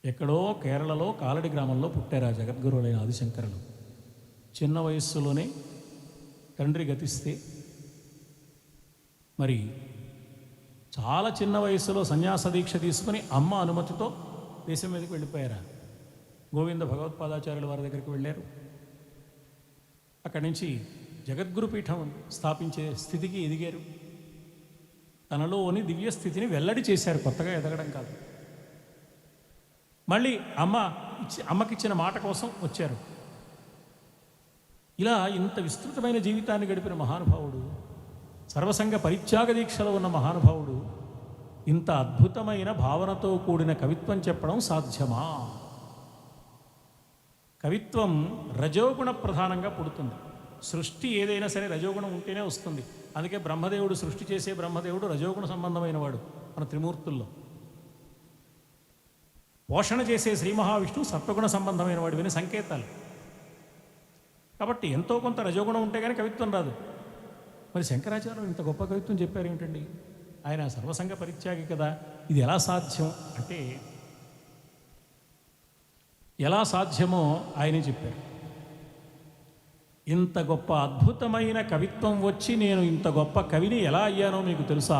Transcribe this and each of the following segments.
ఎక్కడో కేరళలో కాలడి గ్రామంలో పుట్టారు ఆ జగద్గురువులైన ఆదిశంకరులు. చిన్న వయస్సులోనే తండ్రి గతిస్తే మరి చాలా చిన్న వయస్సులో సన్యాస దీక్ష తీసుకుని అమ్మ అనుమతితో దేశం మీదకి వెళ్ళిపోయారు. గోవింద భగవత్పాదాచార్యుల వారి దగ్గరికి వెళ్ళారు. అక్కడి నుంచి జగద్గురు పీఠం స్థాపించే స్థితికి ఎదిగారు. తనలోని దివ్య స్థితిని వెల్లడి చేశారు, కొత్తగా ఎదగడం కాదు. మళ్ళీ అమ్మకిచ్చిన మాట కోసం వచ్చారు. ఇలా ఇంత విస్తృతమైన జీవితాన్ని గడిపిన మహానుభావుడు, సర్వసంగ పరిత్యాగ దీక్షలో ఉన్న మహానుభావుడు ఇంత అద్భుతమైన భావనతో కూడిన కవిత్వం చెప్పడం సాధ్యమా? కవిత్వం రజోగుణ ప్రధానంగా పుడుతుంది. సృష్టి ఏదైనా సరే రజోగుణం ఉంటేనే వస్తుంది. అందుకే బ్రహ్మదేవుడు, సృష్టి చేసే బ్రహ్మదేవుడు రజోగుణ సంబంధమైన వాడు మన త్రిమూర్తుల్లో. పోషణ చేసే శ్రీ మహావిష్ణువు సత్వగుణ సంబంధమైన వాడు. విని సంకేతాలు. కాబట్టి ఎంతో కొంత రజోగుణం ఉంటే కానీ కవిత్వం రాదు. మరి శంకరాచార్యులు ఇంత గొప్ప కవిత్వం చెప్పారు ఏమిటండి? ఆయన సర్వసంగ పరిత్యాగి కదా, ఇది ఎలా సాధ్యం అంటే ఎలా సాధ్యమో ఆయనే చెప్పారు. ఇంత గొప్ప అద్భుతమైన కవిత్వం వచ్చి నేను ఇంత గొప్ప కవిని ఎలా అయ్యానో మీకు తెలుసా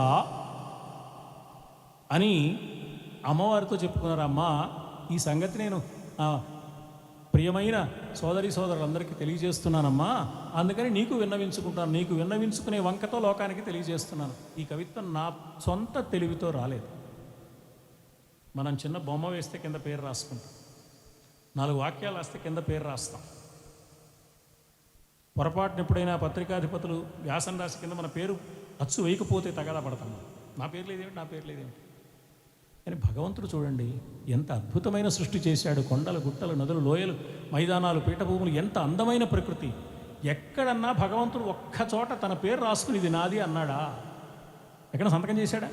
అని అమ్మవారితో చెప్పుకున్నారు. అమ్మ, ఈ సంగతి నేను ప్రియమైన సోదరి సోదరులందరికీ తెలియజేస్తున్నానమ్మా, అందుకని నీకు విన్నవించుకుంటాను. నీకు విన్నవించుకునే వంకతో లోకానికి తెలియజేస్తున్నాను. ఈ కవిత్వం నా సొంత తెలివితో రాలేదు. మనం చిన్న బొమ్మ వేస్తే కింద పేరు రాసుకుంటాం, 4 వాక్యాలు రాస్తే కింద పేరు రాస్తాం. పొరపాటున ఎప్పుడైనా పత్రికాధిపతులు వ్యాసం రాసి కింద మన పేరు అచ్చు వేయకపోతే తగాదా పడతాం. నా పేరు లేదేమిటి. కానీ భగవంతుడు చూడండి ఎంత అద్భుతమైన సృష్టి చేశాడు. కొండలు, గుట్టలు, నదులు, లోయలు, మైదానాలు, పీఠభూములు, ఎంత అందమైన ప్రకృతి. ఎక్కడన్నా భగవంతుడు ఒక్క చోట తన పేరు రాసుకుని ఇది నాది అన్నాడా? ఎక్కడ సంతకం చేశాడా?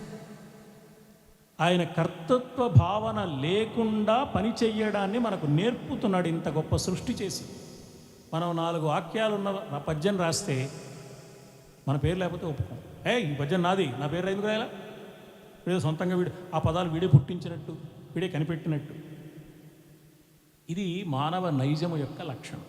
ఆయన కర్తృత్వ భావన లేకుండా పని చెయ్యడాన్ని మనకు నేర్పుతున్నాడు. ఇంత గొప్ప సృష్టి చేసి మనం 4 వాక్యాలు ఉన్న పద్యం రాస్తే మన పేరు లేకపోతే ఒప్పుకోం. ఈ పద్యం నాది, నా పేరు ఎందుకు రాయాలా? వీడే సొంతంగా ఆ పదాలు వీడే పుట్టించినట్టు, వీడే కనిపెట్టినట్టు. ఇది మానవ నైజము యొక్క లక్షణం.